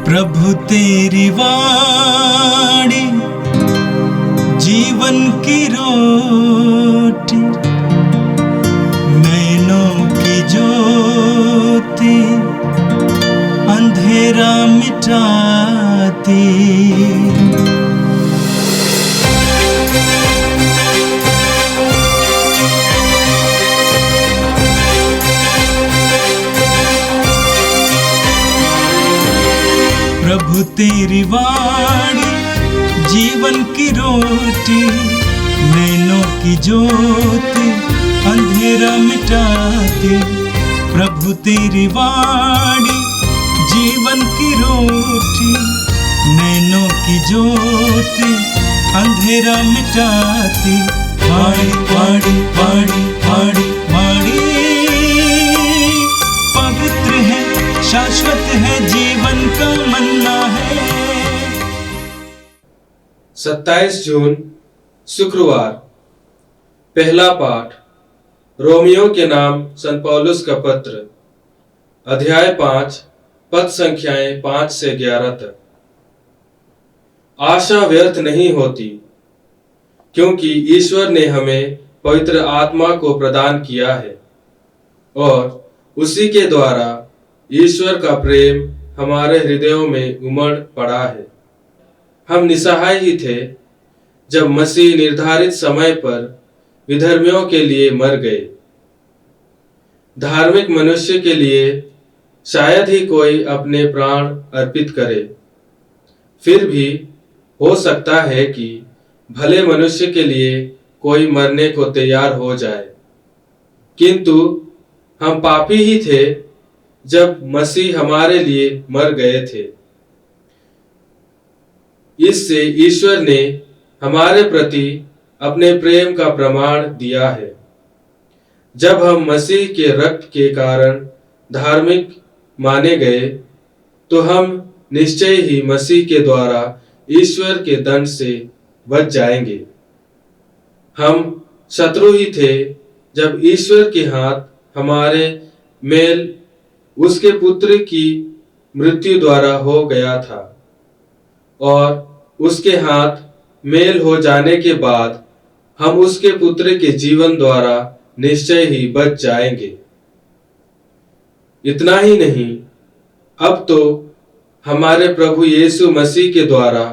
प्रभु तेरी वाणी जीवन की रोटी, नैनों की ज्योति अंधेरा मिटाती। प्रभु तेरी वाणी जीवन की रोटी, नैनों की ज्योति अंधेरा मिटाती। प्रभु तेरी वाणी जीवन की रोटी, नैनों की ज्योति अंधेरा मिटाती। वाणी वाणी वाणी वाणी वाणी पवित्र है, शाश्वत है, जीवन का मन्ना है। 27 जून शुक्रवार। पहला पाठ रोमियो के नाम संत पौलुस का पत्र, अध्याय 5, पद संख्याएं 5 से 11 तक। आशा व्यर्थ नहीं होती, क्योंकि ईश्वर ने हमें पवित्र आत्मा को प्रदान किया है और उसी के द्वारा ईश्वर का प्रेम हमारे हृदयों में उमड़ पड़ा है। हम निसहाय ही थे जब मसीह निर्धारित समय पर विधर्मियों के लिए मर गए। धार्मिक मनुष्य के लिए शायद ही कोई अपने प्राण अर्पित करे, फिर भी हो सकता है कि भले मनुष्य के लिए कोई मरने को तैयार हो जाए। किंतु हम पापी ही थे जब मसीह हमारे लिए मर गए थे। इससे ईश्वर ने हमारे प्रति अपने प्रेम का प्रमाण दिया है। जब हम मसीह के रक्त के कारण धार्मिक माने गए, तो हम निश्चय ही मसीह के द्वारा ईश्वर के दंड से बच जाएंगे। हम शत्रु ही थे जब ईश्वर के हाथ हमारे मेल उसके पुत्र की मृत्यु द्वारा हो गया था, और उसके हाथ मेल हो जाने के बाद हम उसके पुत्र के जीवन द्वारा निश्चय ही बच जाएंगे। इतना ही नहीं, अब तो हमारे प्रभु यीशु मसीह के द्वारा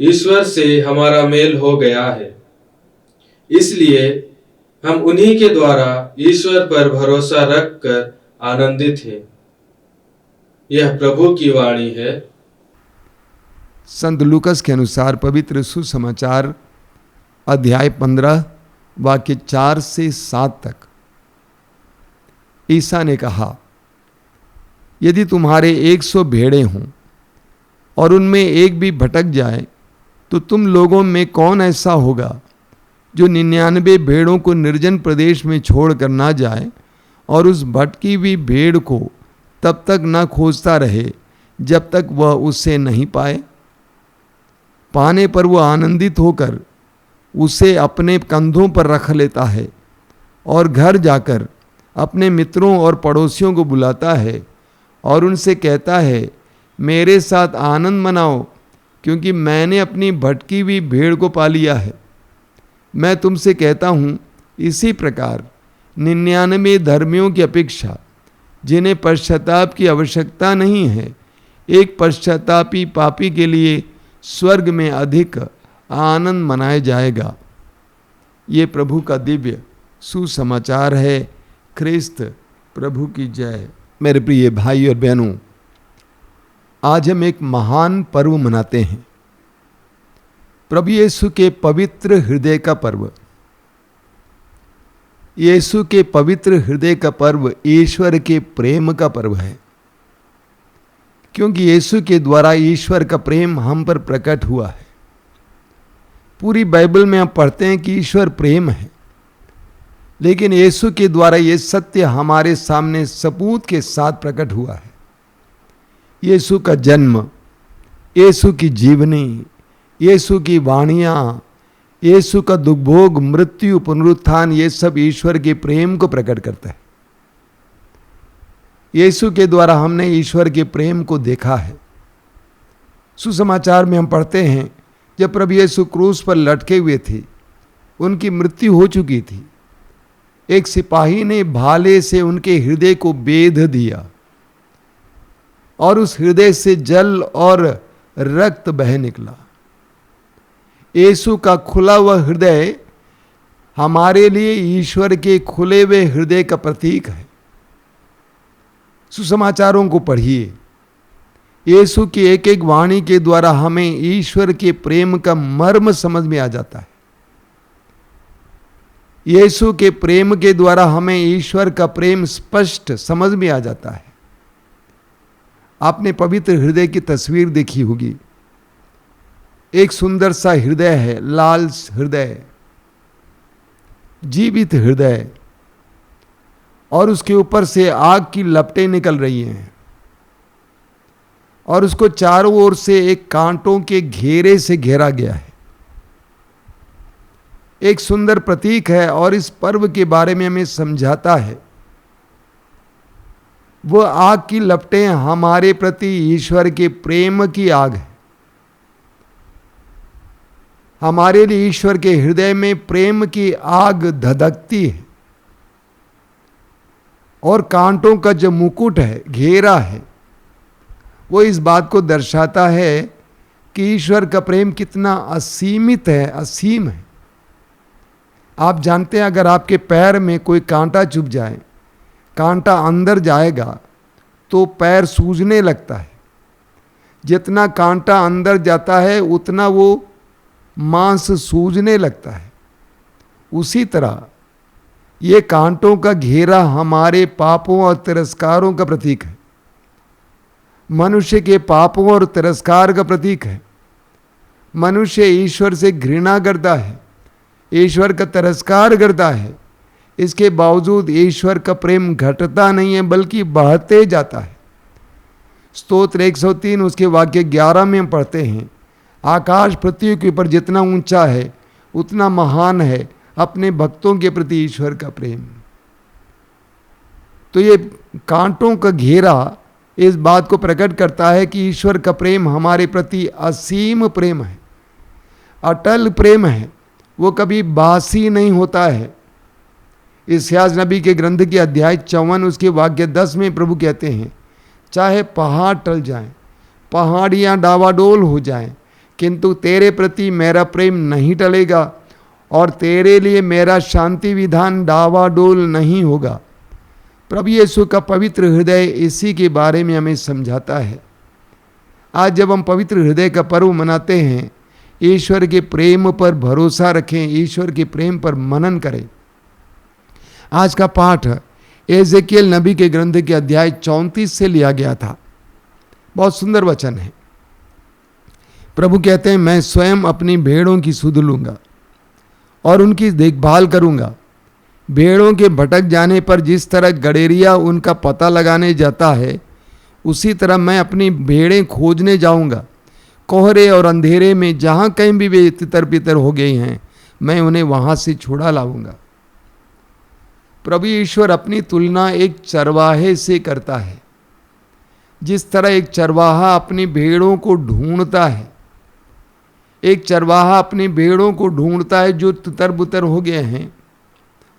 ईश्वर से हमारा मेल हो गया है। इसलिए हम उन्हीं के द्वारा ईश्वर पर भरोसा रखकर आनंदित हैं। यह प्रभु की वाणी है। संत लूकस के अनुसार पवित्र सुसमाचार अध्याय 15 वाक्य 4 से 7 तक। ईसा ने कहा, यदि तुम्हारे 100 भेड़ें हों और उनमें एक भी भटक जाए, तो तुम लोगों में कौन ऐसा होगा जो 99 भेड़ों को निर्जन प्रदेश में छोड़कर ना जाए और उस भटकी हुई भेड़ को तब तक न खोजता रहे जब तक वह उसे नहीं पाए। पाने पर वह आनंदित होकर उसे अपने कंधों पर रख लेता है और घर जाकर अपने मित्रों और पड़ोसियों को बुलाता है और उनसे कहता है, मेरे साथ आनंद मनाओ, क्योंकि मैंने अपनी भटकी हुई भेड़ को पा लिया है। मैं तुमसे कहता हूँ, इसी प्रकार 99 धर्मियों की अपेक्षा, जिन्हें पश्चाताप की आवश्यकता नहीं है, एक पश्चातापी पापी के लिए स्वर्ग में अधिक आनंद मनाया जाएगा। ये प्रभु का दिव्य सुसमाचार है। ख्रिस्त प्रभु की जय। मेरे प्रिय भाई और बहनों, आज हम एक महान पर्व मनाते हैं, प्रभु यीशु के पवित्र हृदय का पर्व। यीशु के पवित्र हृदय का पर्व ईश्वर के प्रेम का पर्व है, क्योंकि यीशु के द्वारा ईश्वर का प्रेम हम पर प्रकट हुआ है। पूरी बाइबल में हम पढ़ते हैं कि ईश्वर प्रेम है, लेकिन यीशु के द्वारा ये सत्य हमारे सामने सबूत के साथ प्रकट हुआ है। यीशु का जन्म, यीशु की जीवनी, यीशु की वाणियाँ, यीशु का दुखभोग, मृत्यु, पुनरुत्थान, ये सब ईश्वर के प्रेम को प्रकट करता है। यीशु के द्वारा हमने ईश्वर के प्रेम को देखा है। सुसमाचार में हम पढ़ते हैं जब प्रभु यीशु क्रूस पर लटके हुए थे, उनकी मृत्यु हो चुकी थी, एक सिपाही ने भाले से उनके हृदय को बेध दिया और उस हृदय से जल और रक्त बह निकला। यीशु का खुला हुआ हृदय हमारे लिए ईश्वर के खुले हुए हृदय का प्रतीक है। सुसमाचारों को पढ़िए, यीशु की एक एक वाणी के द्वारा हमें ईश्वर के प्रेम का मर्म समझ में आ जाता है। यीशु के प्रेम के द्वारा हमें ईश्वर का प्रेम स्पष्ट समझ में आ जाता है। आपने पवित्र हृदय की तस्वीर देखी होगी। एक सुंदर सा हृदय है, लाल हृदय, जीवित हृदय, और उसके ऊपर से आग की लपटें निकल रही हैं और उसको चारों ओर से एक कांटों के घेरे से घेरा गया है। एक सुंदर प्रतीक है और इस पर्व के बारे में हमें समझाता है। वह आग की लपटें हमारे प्रति ईश्वर के प्रेम की आग है। हमारे लिए ईश्वर के हृदय में प्रेम की आग धधकती है और कांटों का जो मुकुट है, घेरा है, वो इस बात को दर्शाता है कि ईश्वर का प्रेम कितना असीमित है, असीम है। आप जानते हैं, अगर आपके पैर में कोई कांटा चुभ जाए, कांटा अंदर जाएगा तो पैर सूजने लगता है। जितना कांटा अंदर जाता है उतना वो मांस सूजने लगता है। उसी तरह ये कांटों का घेरा हमारे पापों और तिरस्कारों का प्रतीक है। मनुष्य के पापों और तिरस्कार का प्रतीक है। मनुष्य ईश्वर से घृणा करता है, ईश्वर का तिरस्कार करता है। इसके बावजूद ईश्वर का प्रेम घटता नहीं है बल्कि बढ़ते जाता है। स्तोत्र 103 उसके वाक्य 11 में हम पढ़ते हैं, आकाश पृथ्वी के ऊपर जितना ऊंचा है उतना महान है अपने भक्तों के प्रति ईश्वर का प्रेम। तो ये कांटों का घेरा इस बात को प्रकट करता है कि ईश्वर का प्रेम हमारे प्रति असीम प्रेम है, अटल प्रेम है। वो कभी बासी नहीं होता है। इस्यास नबी के ग्रंथ के अध्याय 54 उसके वाक्य 10 में प्रभु कहते हैं, चाहे पहाड़ टल जाएं, पहाड़ियाँ डावाडोल हो जाएं, किंतु तेरे प्रति मेरा प्रेम नहीं टलेगा और तेरे लिए मेरा शांति विधान डावाडोल नहीं होगा। प्रभु यीशु का पवित्र हृदय इसी के बारे में हमें समझाता है। आज जब हम पवित्र हृदय का पर्व मनाते हैं, ईश्वर के प्रेम पर भरोसा रखें, ईश्वर के प्रेम पर मनन करें। आज का पाठ एजेकियल नबी के ग्रंथ के अध्याय 34 से लिया गया था। बहुत सुंदर वचन है। प्रभु कहते हैं, मैं स्वयं अपनी भेड़ों की सुध लूंगा और उनकी देखभाल करूंगा। भेड़ों के भटक जाने पर जिस तरह गडेरिया उनका पता लगाने जाता है, उसी तरह मैं अपनी भेड़ें खोजने जाऊंगा। कोहरे और अंधेरे में जहां कहीं भी वे तितर बितर हो गई हैं, मैं उन्हें वहां से छुड़ा लाऊंगा। प्रभु ईश्वर अपनी तुलना एक चरवाहे से करता है। जिस तरह एक चरवाहा अपनी भेड़ों को ढूंढता है, एक चरवाहा अपनी भेड़ों को ढूंढता है जो तितर बुतर हो गए हैं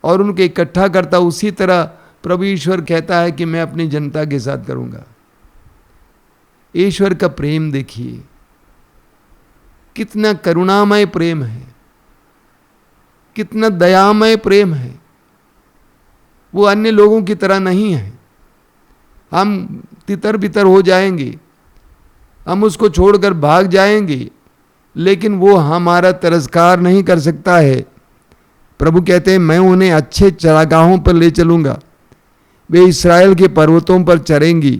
और उनको इकट्ठा करता, उसी तरह प्रभु ईश्वर कहता है कि मैं अपनी जनता के साथ करूंगा। ईश्वर का प्रेम देखिए, कितना करुणामय प्रेम है, कितना दयामय प्रेम है। वो अन्य लोगों की तरह नहीं है। हम तितर बितर हो जाएंगे, हम उसको छोड़कर भाग जाएंगे, लेकिन वो हमारा तिरस्कार नहीं कर सकता है। प्रभु कहते हैं, मैं उन्हें अच्छे चरागाहों पर ले चलूंगा, वे इस्राएल के पर्वतों पर चरेंगी।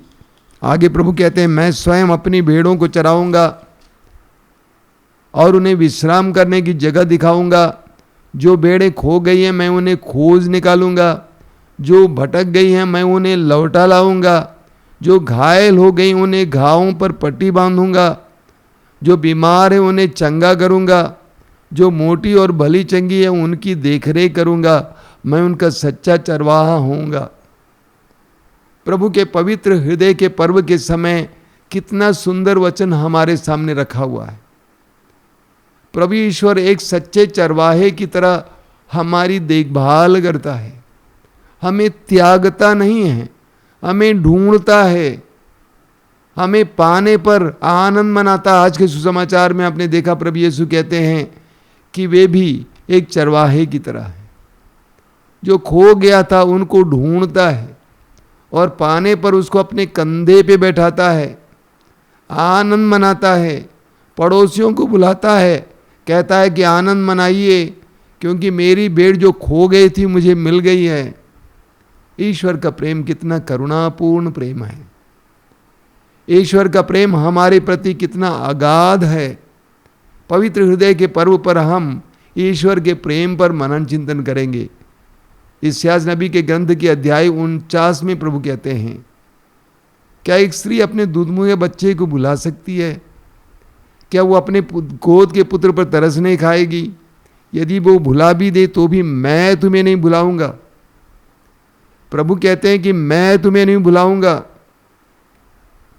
आगे प्रभु कहते हैं, मैं स्वयं अपनी भेड़ों को चराऊंगा और उन्हें विश्राम करने की जगह दिखाऊंगा। जो भेड़ें खो गई हैं मैं उन्हें खोज निकालूंगा, जो भटक गई हैं मैं उन्हें लौटा लाऊंगा, जो घायल हो गई उन्हें घावों पर पट्टी बांधूंगा, जो बीमार है उन्हें चंगा करूंगा, जो मोटी और भली चंगी है उनकी देखरेख करूंगा। मैं उनका सच्चा चरवाहा होऊंगा। प्रभु के पवित्र हृदय के पर्व के समय कितना सुंदर वचन हमारे सामने रखा हुआ है। प्रभु ईश्वर एक सच्चे चरवाहे की तरह हमारी देखभाल करता है, हमें त्यागता नहीं है, हमें ढूंढता है, हमें पाने पर आनंद मनाता। आज के सुसमाचार में आपने देखा प्रभु यीशु कहते हैं कि वे भी एक चरवाहे की तरह है, जो खो गया था उनको ढूंढता है और पाने पर उसको अपने कंधे पे बैठाता है, आनंद मनाता है, पड़ोसियों को बुलाता है, कहता है कि आनंद मनाइए क्योंकि मेरी भेड़ जो खो गई थी मुझे मिल गई है। ईश्वर का प्रेम कितना करुणापूर्ण प्रेम है, ईश्वर का प्रेम हमारे प्रति कितना अगाध है। पवित्र हृदय के पर्व पर हम ईश्वर के प्रेम पर मनन चिंतन करेंगे। इस्यास नबी के ग्रंथ के अध्याय 49 में प्रभु कहते हैं, क्या एक स्त्री अपने दूधमुहे बच्चे को भुला सकती है? क्या वो अपने गोद के पुत्र पर तरस नहीं खाएगी? यदि वो भुला भी दे तो भी मैं तुम्हें नहीं भुलाऊंगा। प्रभु कहते हैं कि मैं तुम्हें नहीं भुलाऊंगा।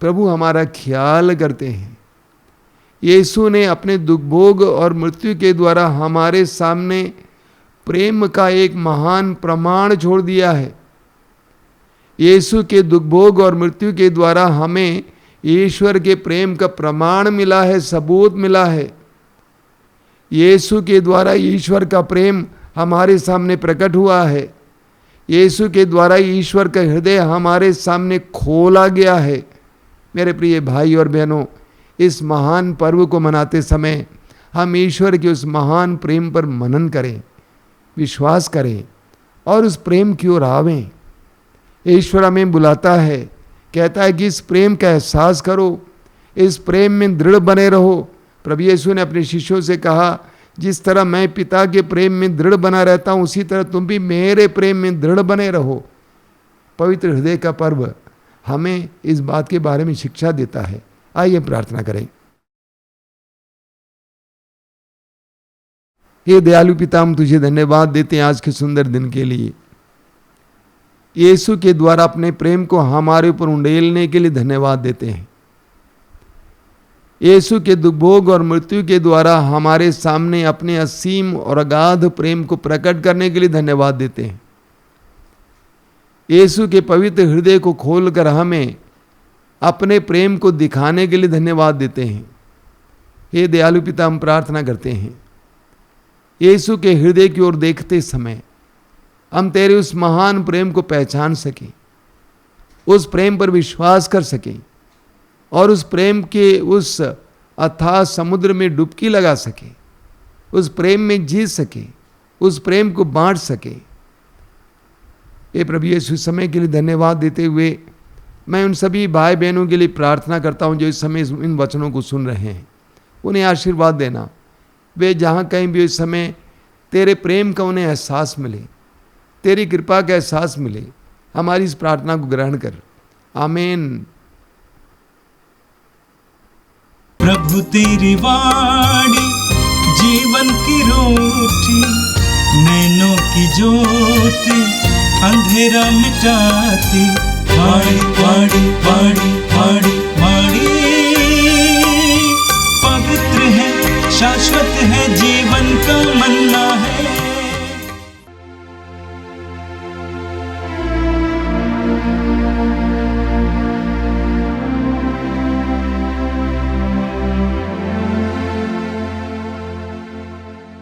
प्रभु हमारा ख्याल करते हैं। यीशु ने अपने दुख भोग और मृत्यु के द्वारा हमारे सामने प्रेम का एक महान प्रमाण छोड़ दिया है। यीशु के दुख भोग और मृत्यु के द्वारा हमें ईश्वर के प्रेम का प्रमाण मिला है, सबूत मिला है। यीशु के द्वारा ईश्वर का प्रेम हमारे सामने प्रकट हुआ है। यीशु के द्वारा ईश्वर का हृदय हमारे सामने खोला गया है। मेरे प्रिय भाई और बहनों, इस महान पर्व को मनाते समय हम ईश्वर के उस महान प्रेम पर मनन करें, विश्वास करें और उस प्रेम की ओर आवें। ईश्वर हमें बुलाता है, कहता है कि इस प्रेम का एहसास करो, इस प्रेम में दृढ़ बने रहो। प्रभु यीशु ने अपने शिष्यों से कहा, जिस तरह मैं पिता के प्रेम में दृढ़ बना रहता हूं उसी तरह तुम भी मेरे प्रेम में दृढ़ बने रहो। पवित्र हृदय का पर्व हमें इस बात के बारे में शिक्षा देता है। आइए प्रार्थना करें। हे दयालु पिता, हम तुझे धन्यवाद देते हैं आज के सुंदर दिन के लिए। यीशु के द्वारा अपने प्रेम को हमारे ऊपर उंडेलने के लिए धन्यवाद देते हैं। यीशु के दुख भोग और मृत्यु के द्वारा हमारे सामने अपने असीम और अगाध प्रेम को प्रकट करने के लिए धन्यवाद देते हैं। यीशु के पवित्र हृदय को खोलकर हमें अपने प्रेम को दिखाने के लिए धन्यवाद देते हैं। हे दयालु पिता, हम प्रार्थना करते हैं यीशु के हृदय की ओर देखते समय हम तेरे उस महान प्रेम को पहचान सकें, उस प्रेम पर विश्वास कर सकें और उस प्रेम के उस अथाह समुद्र में डुबकी लगा सके, उस प्रेम में जी सके, उस प्रेम को बांट सके। ये प्रभु यीशु समय के लिए धन्यवाद देते हुए मैं उन सभी भाई बहनों के लिए प्रार्थना करता हूं जो इस समय इन वचनों को सुन रहे हैं। उन्हें आशीर्वाद देना, वे जहाँ कहीं भी इस समय तेरे प्रेम का उन्हें एहसास मिले, तेरी कृपा का एहसास मिले। हमारी इस प्रार्थना को ग्रहण कर, आमीन। प्रभु तेरी वाणी जीवन की रोटी, नैनों की ज्योति अंधेरा मिटाती। वाणी वाणी वाणी